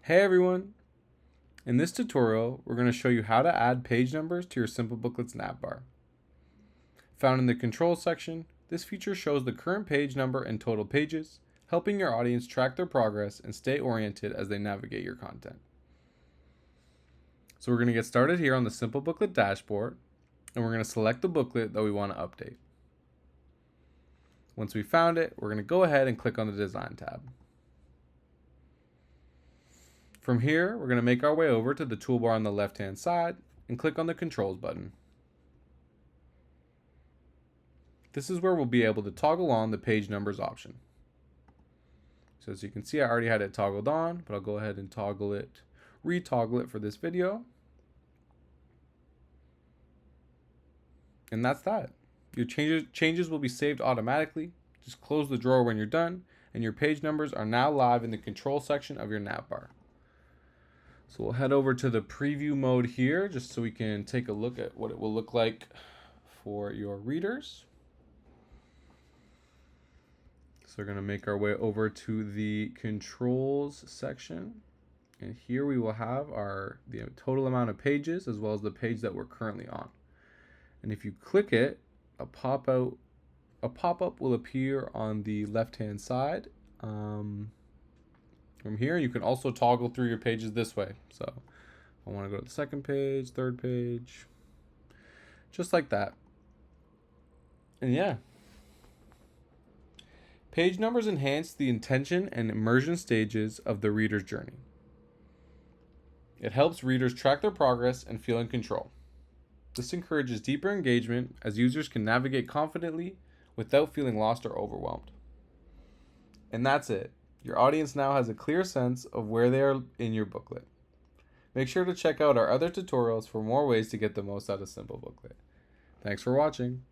Hey everyone! In this tutorial, we're going to show you how to add page numbers to your Simplebooklet's Navbar. Found in the controls section, this feature shows the current page number and total pages, helping your audience track their progress and stay oriented as they navigate your content. So we're going to get started here on the Simplebooklet dashboard, and we're going to select the booklet that we want to update. Once we found it, we're going to go ahead and click on the Design tab. From here, we're going to make our way over to the toolbar on the left-hand side and click on the Controls button. This is where we'll be able to toggle on the page numbers option. So as you can see, I already had it toggled on, but I'll go ahead and retoggle it for this video. And that's that. Your changes will be saved automatically. Just close the drawer when you're done, and your page numbers are now live in the control section of your Navbar. So we'll head over to the preview mode here just so we can take a look at what it will look like for your readers. So we're going to make our way over to the controls section. And here we will have the total amount of pages as well as the page that we're currently on. And if you click it, a pop-up will appear on the left-hand side. From here, you can also toggle through your pages this way. So I want to go to the second page, third page, just like that. And yeah. Page numbers enhance the intention and immersion stages of the reader's journey. It helps readers track their progress and feel in control. This encourages deeper engagement as users can navigate confidently without feeling lost or overwhelmed. And that's it. Your audience now has a clear sense of where they are in your booklet. Make sure to check out our other tutorials for more ways to get the most out of Simplebooklet. Thanks for watching.